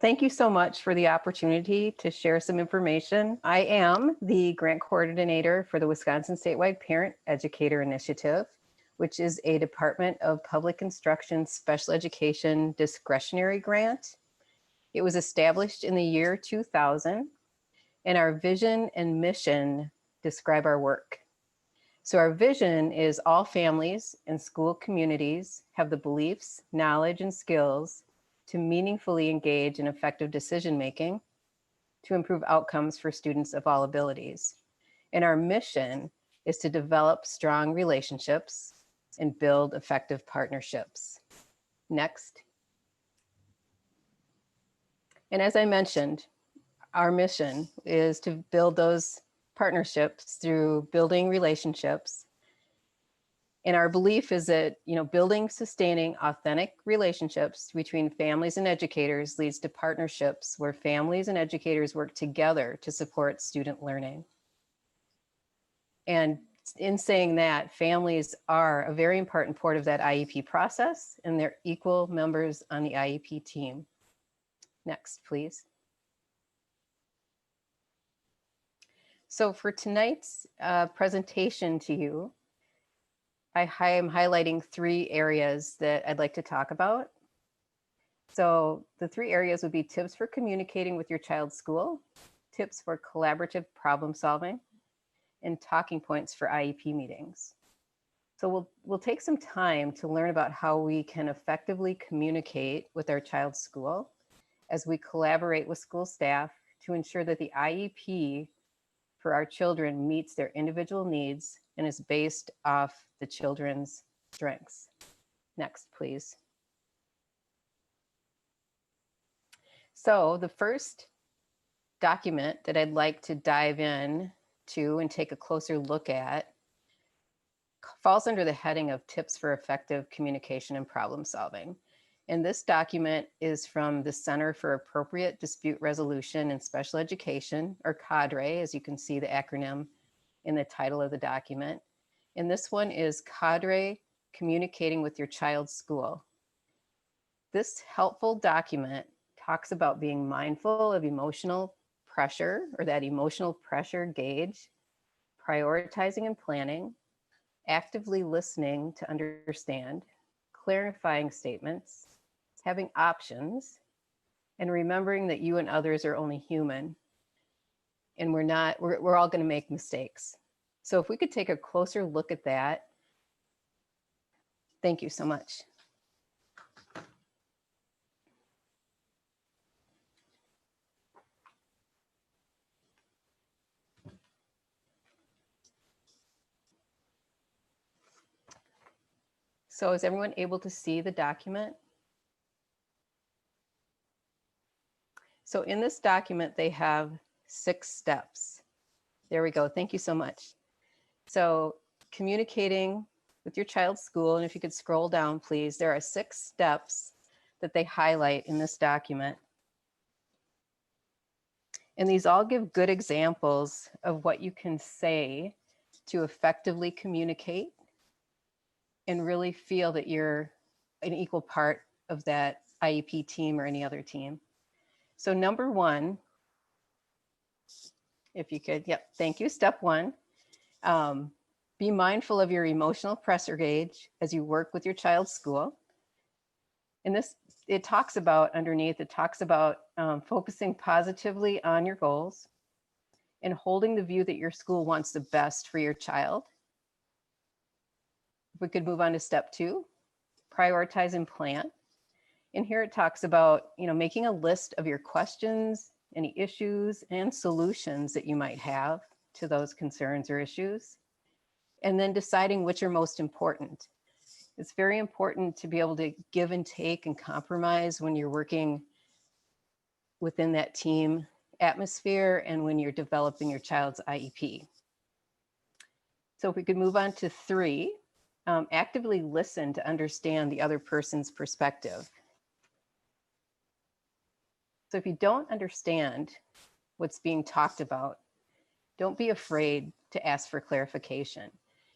Thank you so much for the opportunity to share some information. I am the grant coordinator for the Wisconsin Statewide Parent-Educator Initiative, which is a Department of Public Instruction Special Education discretionary grant. It was established in the year 2000, and our vision and mission describe our work. So our vision is all families and school communities have the beliefs, knowledge, and skills to meaningfully engage in effective decision-making to improve outcomes for students of all abilities. And our mission is to develop strong relationships and build effective partnerships. Next. And as I mentioned, our mission is to build those partnerships through building relationships. And our belief is that, building, sustaining authentic relationships between families and educators leads to partnerships where families and educators work together to support student learning. And in saying that, families are a very important part of that IEP process, and they're equal members on the IEP team. Next, please. So for tonight's presentation to you, I am highlighting 3 areas that I'd like to talk about. So the 3 areas would be tips for communicating with your child's school, tips for collaborative problem solving, and talking points for IEP meetings. So we'll take some time to learn about how we can effectively communicate with our child's school as we collaborate with school staff to ensure that the IEP for our children meets their individual needs and is based off the children's strengths. Next, please. So the first document that I'd like to dive in to and take a closer look at falls under the heading of tips for effective communication and problem solving. And this document is from the Center for Appropriate Dispute Resolution in Special Education, or CADRE, as you can see the acronym in the title of the document. And this one is CADRE, Communicating with Your Child's School. This helpful document talks about being mindful of emotional pressure, or that emotional pressure gauge, prioritizing and planning, actively listening to understand, clarifying statements, having options, and remembering that you and others are only human. And we're all going to make mistakes. So if we could take a closer look at that. Thank you so much. So is everyone able to see the document? So in this document, they have 6 steps. There we go. Thank you so much. So communicating with your child's school, and if you could scroll down, please, there are 6 steps that they highlight in this document. And these all give good examples of what you can say to effectively communicate and really feel that you're an equal part of that IEP team or any other team. So number 1, if you could, thank you. Step 1, be mindful of your emotional pressure gauge as you work with your child's school. And this, it talks about focusing positively on your goals and holding the view that your school wants the best for your child. If we could move on to step 2, prioritize and plan. And here it talks about, making a list of your questions, any issues and solutions that you might have to those concerns or issues, and then deciding which are most important. It's very important to be able to give and take and compromise when you're working within that team atmosphere and when you're developing your child's IEP. So if we could move on to 3, actively listen to understand the other person's perspective. So if you don't understand what's being talked about, don't be afraid to ask for clarification.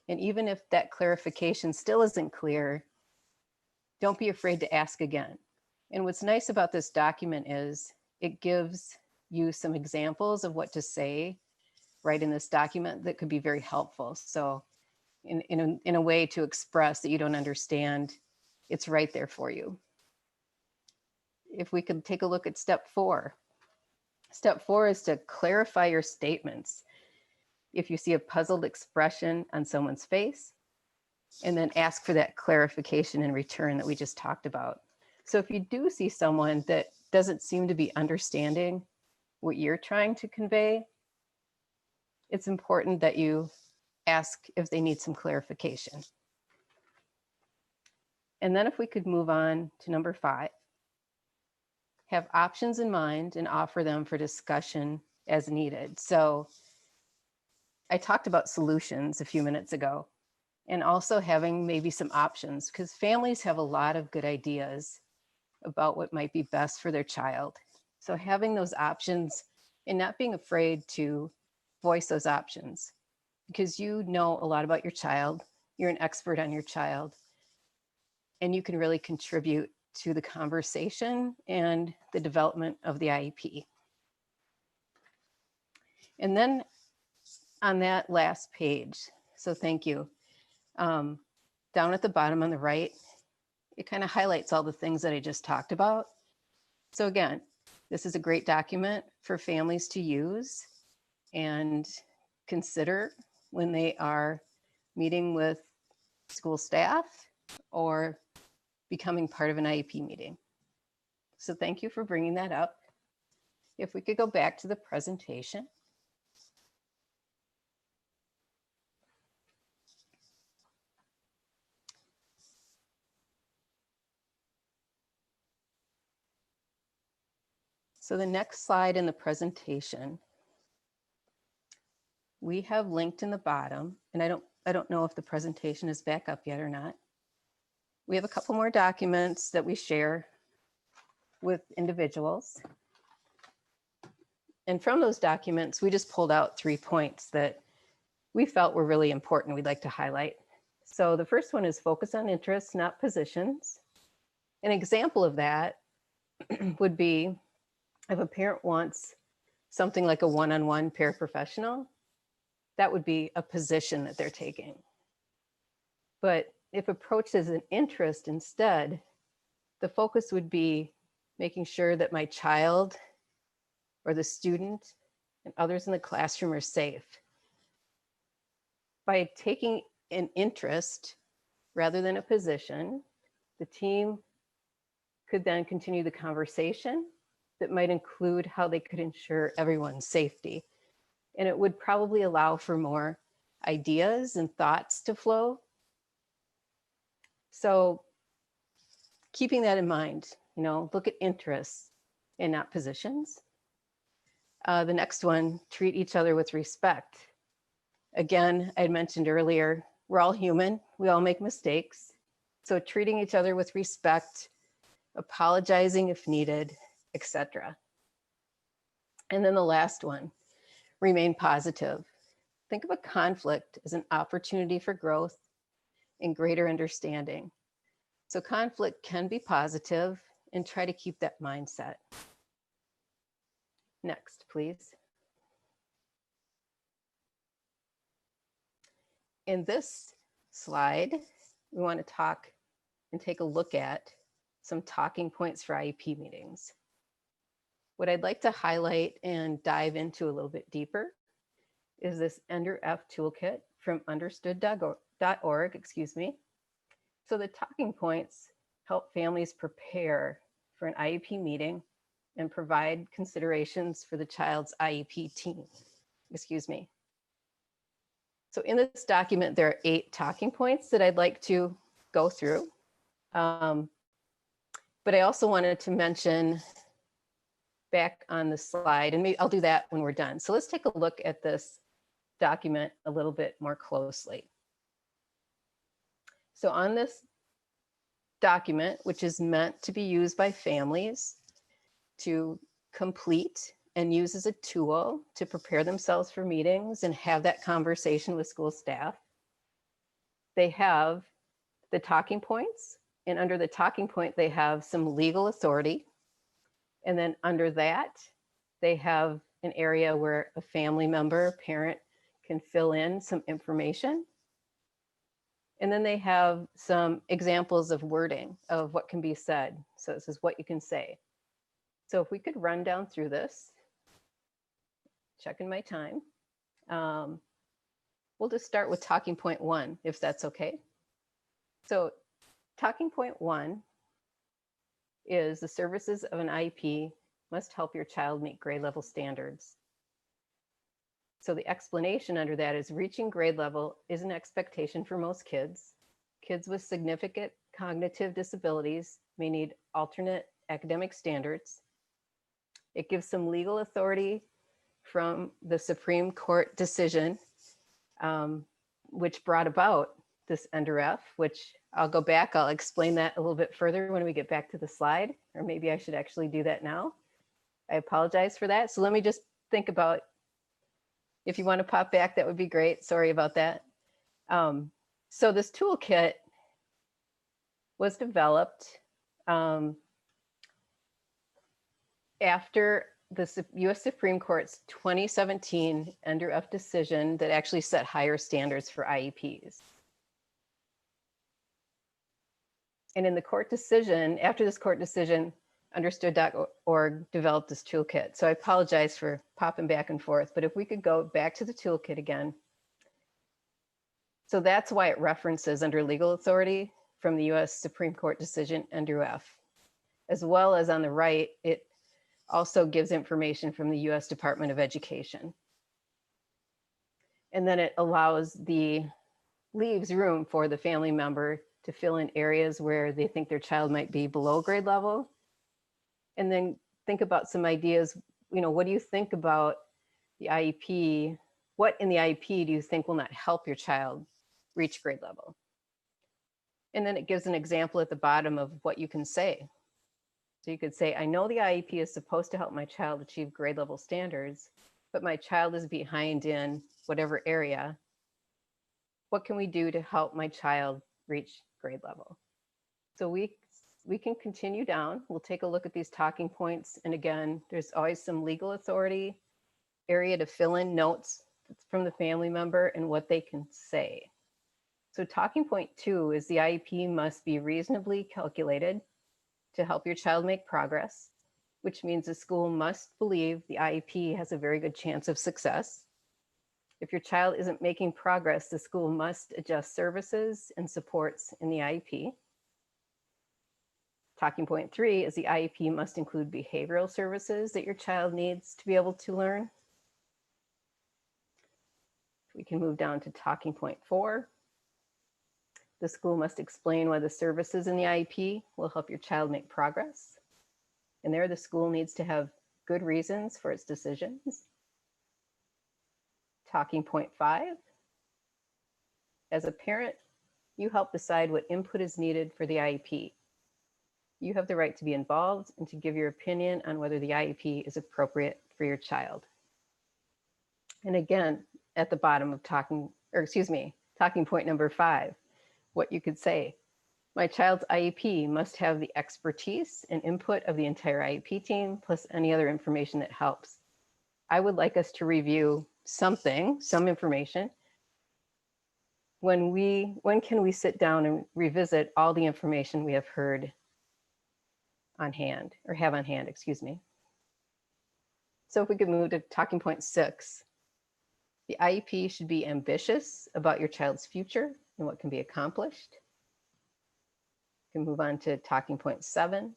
And even if that clarification still isn't clear, don't be afraid to ask again. And what's nice about this document is it gives you some examples of what to say right in this document that could be very helpful. So in a way to express that you don't understand, it's right there for you. If we could take a look at step 4. Step 4 is to clarify your statements. If you see a puzzled expression on someone's face, and then ask for that clarification in return that we just talked about. So if you do see someone that doesn't seem to be understanding what you're trying to convey, it's important that you ask if they need some clarification. And then if we could move on to number 5, have options in mind and offer them for discussion as needed. So I talked about solutions a few minutes ago, and also having maybe some options, because families have a lot of good ideas about what might be best for their child. So having those options and not being afraid to voice those options, because you know a lot about your child, you're an expert on your child, and you can really contribute to the conversation and the development of the IEP. And then on that last page, so thank you, down at the bottom on the right, it kind of highlights all the things that I just talked about. So again, this is a great document for families to use and consider when they are meeting with school staff or becoming part of an IEP meeting. So thank you for bringing that up. If we could go back to the presentation. So the next slide in the presentation, we have linked in the bottom, and I don't know if the presentation is back up yet or not. We have a couple more documents that we share with individuals. And from those documents, we just pulled out 3 points that we felt were really important we'd like to highlight. So the first one is focus on interests, not positions. An example of that would be if a parent wants something like a one-on-one paraprofessional, that would be a position that they're taking. But if approached as an interest instead, the focus would be making sure that my child or the student and others in the classroom are safe. By taking an interest rather than a position, the team could then continue the conversation that might include how they could ensure everyone's safety. And it would probably allow for more ideas and thoughts to flow. So keeping that in mind, look at interests and not positions. The next one, treat each other with respect. Again, I mentioned earlier, we're all human, we all make mistakes. So treating each other with respect, apologizing if needed, etc. And then the last one, remain positive. Think of a conflict as an opportunity for growth and greater understanding. So conflict can be positive, and try to keep that mindset. Next, please. In this slide, we want to talk and take a look at some talking points for IEP meetings. What I'd like to highlight and dive into a little bit deeper is this Ender-F toolkit from understood.org, So the talking points help families prepare for an IEP meeting and provide considerations for the child's IEP team, So in this document, there are 8 talking points that I'd like to go through. But I also wanted to mention back on the slide, and maybe I'll do that when we're done. So let's take a look at this document a little bit more closely. So on this document, which is meant to be used by families to complete and use as a tool to prepare themselves for meetings and have that conversation with school staff, they have the talking points And under the talking point, they have some legal authority. And then under that, they have an area where a family member, parent, can fill in some information. And then they have some examples of wording of what can be said. So this is what you can say. So if we could run down through this, checking my time. We'll just start with talking point 1, if that's okay. So talking point 1 is the services of an IEP must help your child meet grade level standards. So the explanation under that is reaching grade level is an expectation for most kids. Kids with significant cognitive disabilities may need alternate academic standards. It gives some legal authority from the Supreme Court decision, which brought about this NDRF, which I'll go back, I'll explain that a little bit further when we get back to the slide, or maybe I should actually do that now. I apologize for that. So let me just think about, if you want to pop back, that would be great. Sorry about that. So this toolkit was developed after the US Supreme Court's 2017 NDRF decision that actually set higher standards for IEPs. And in the court decision, after this court decision, Understood.org developed this toolkit. So I apologize for popping back and forth, but if we could go back to the toolkit again. So that's why it references under legal authority from the US Supreme Court decision NDRF, as well as on the right, it also gives information from the US Department of Education. And then it leaves room for the family member to fill in areas where they think their child might be below grade level. And then think about some ideas, what do you think about the IEP? What in the IEP do you think will not help your child reach grade level? And then it gives an example at the bottom of what you can say. So you could say, I know the IEP is supposed to help my child achieve grade level standards, but my child is behind in whatever area. What can we do to help my child reach grade level? So we can continue down. We'll take a look at these talking points. And again, there's always some legal authority, area to fill in notes from the family member and what they can say. So talking point 2 is the IEP must be reasonably calculated to help your child make progress, which means the school must believe the IEP has a very good chance of success. If your child isn't making progress, the school must adjust services and supports in the IEP. Talking point 3 is the IEP must include behavioral services that your child needs to be able to learn. We can move down to talking point 4. The school must explain why the services in the IEP will help your child make progress. And there, the school needs to have good reasons for its decisions. Talking point 5. As a parent, you help decide what input is needed for the IEP. You have the right to be involved and to give your opinion on whether the IEP is appropriate for your child. And again, at the bottom of talking point number 5, what you could say, my child's IEP must have the expertise and input of the entire IEP team, plus any other information that helps. I would like us to review some information. When can we sit down and revisit all the information we have heard on hand, or have on hand, excuse me. So if we could move to talking point 6, the IEP should be ambitious about your child's future and what can be accomplished. We can move on to talking point 7.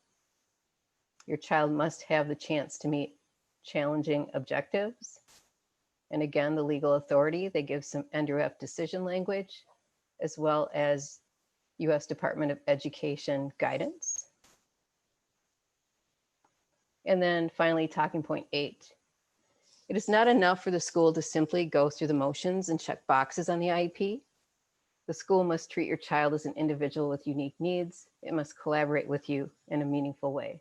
Your child must have the chance to meet challenging objectives. And again, the legal authority, they give some NDRF decision language, as well as US Department of Education guidance. And then finally, talking point 8. It is not enough for the school to simply go through the motions and check boxes on the IEP. The school must treat your child as an individual with unique needs. It must collaborate with you in a meaningful way.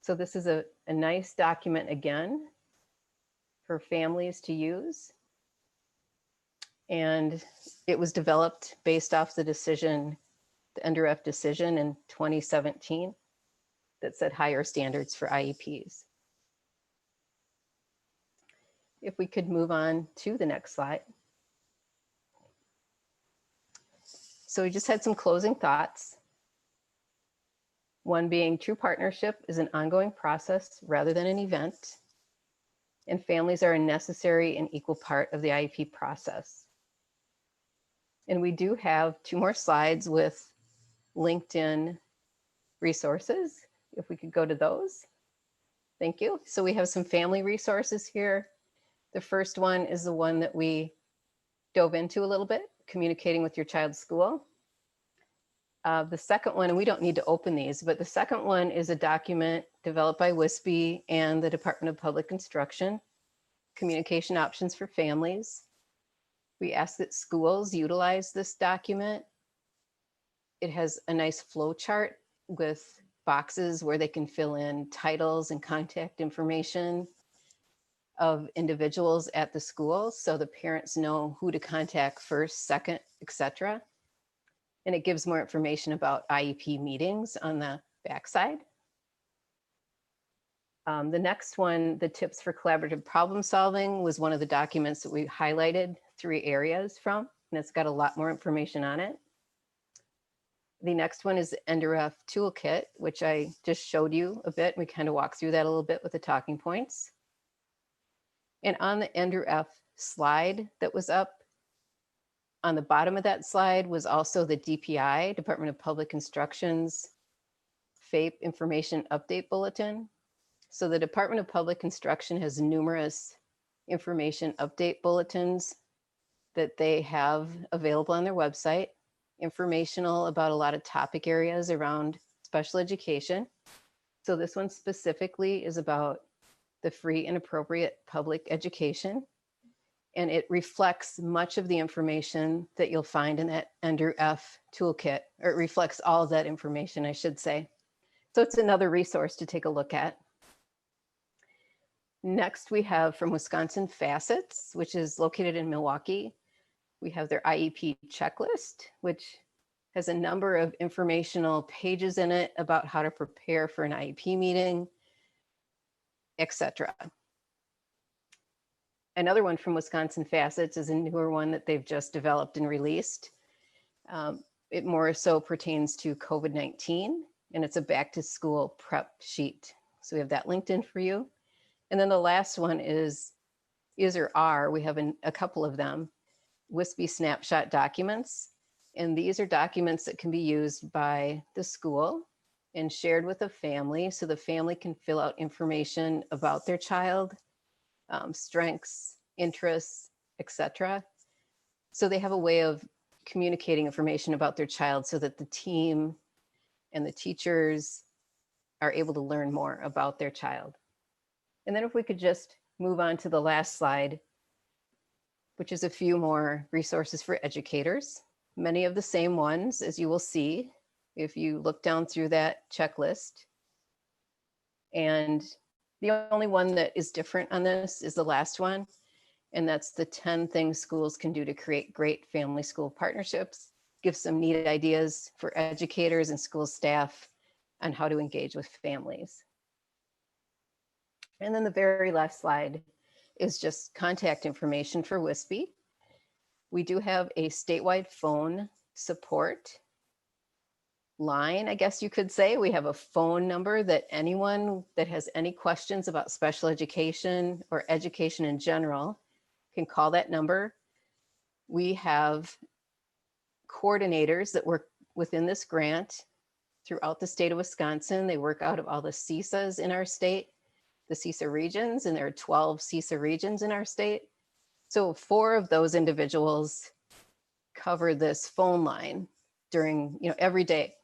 So this is a nice document, again, for families to use. And it was developed based off the decision the NDRF decision in 2017 that set higher standards for IEPs. If we could move on to the next slide. So we just had some closing thoughts. One being true partnership is an ongoing process rather than an event, and families are a necessary and equal part of the IEP process. And we do have 2 more slides with LinkedIn resources. If we could go to those. Thank you. So we have some family resources here. The first one is the one that we dove into a little bit, communicating with your child's school. The second one, and we don't need to open these, but the second one is a document developed by WISB and the Department of Public Instruction, Communication Options for Families. We ask that schools utilize this document. It has a nice flow chart with boxes where they can fill in titles and contact information of individuals at the school, so the parents know who to contact first, second, etc. And it gives more information about IEP meetings on the backside. The next one, the tips for collaborative problem solving, was one of the documents that we highlighted 3 areas from, and it's got a lot more information on it. The next one is the NDRF toolkit, which I just showed you a bit. We kind of walked through that a little bit with the talking points. And on the NDRF slide that was up, on the bottom of that slide was also the DPI, Department of Public Instruction's FAPE Information Update Bulletin. So the Department of Public Instruction has numerous information update bulletins that they have available on their website, informational about a lot of topic areas around special education. So this one specifically is about the free and appropriate public education. And it reflects much of the information that you'll find in that NDRF toolkit, or it reflects all of that information, I should say. So it's another resource to take a look at. Next, we have from Wisconsin Facets, which is located in Milwaukee. We have their Iep Checklist, which has a number of informational pages in it about how to prepare for an IEP meeting, etc. Another one from Wisconsin Facets is a newer one that they've just developed and released. It more so pertains to COVID-19, and it's a back to school prep sheet. So we have that linked in for you. And then the last one is or are, we have a couple of them, WISB Snapshot Documents. And these are documents that can be used by the school and shared with a family, so the family can fill out information about their child, strengths, interests, etc. So they have a way of communicating information about their child so that the team and the teachers are able to learn more about their child. And then if we could just move on to the last slide, which is a few more resources for educators, many of the same ones, as you will see if you look down through that checklist. And the only one that is different on this is the last one, and that's the 10 things schools can do to create great family-school partnerships. Give some neat ideas for educators and school staff on how to engage with families. And then the very last slide is just contact information for WISB. We do have a statewide phone support line, I guess you could say. We have a phone number that anyone that has any questions about special education or education in general can call that number. We have coordinators that work within this grant throughout the state of Wisconsin. They work out of all the CISAs in our state, the CISA regions, and there are 12 CISA regions in our state. So 4 of those individuals cover this phone line during, every day,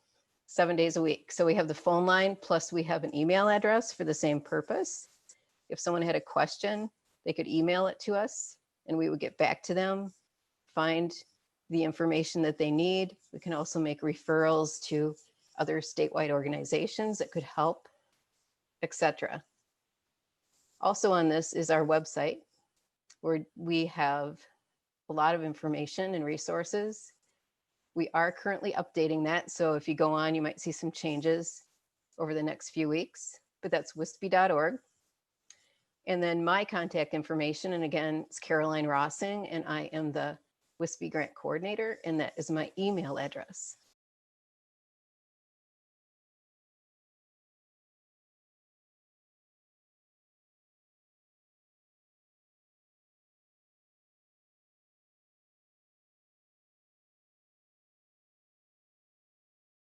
7 days a week. So we have the phone line, plus we have an email address for the same purpose. If someone had a question, they could email it to us and we would get back to them, find the information that they need. We can also make referrals to other statewide organizations that could help, etc. Also on this is our website, where we have a lot of information and resources. We are currently updating that. So if you go on, you might see some changes over the next few weeks, but that's wispy.org. And then my contact information, and again, it's Caroline Rossing, and I am the WISPY Grant Coordinator, and that is my email address.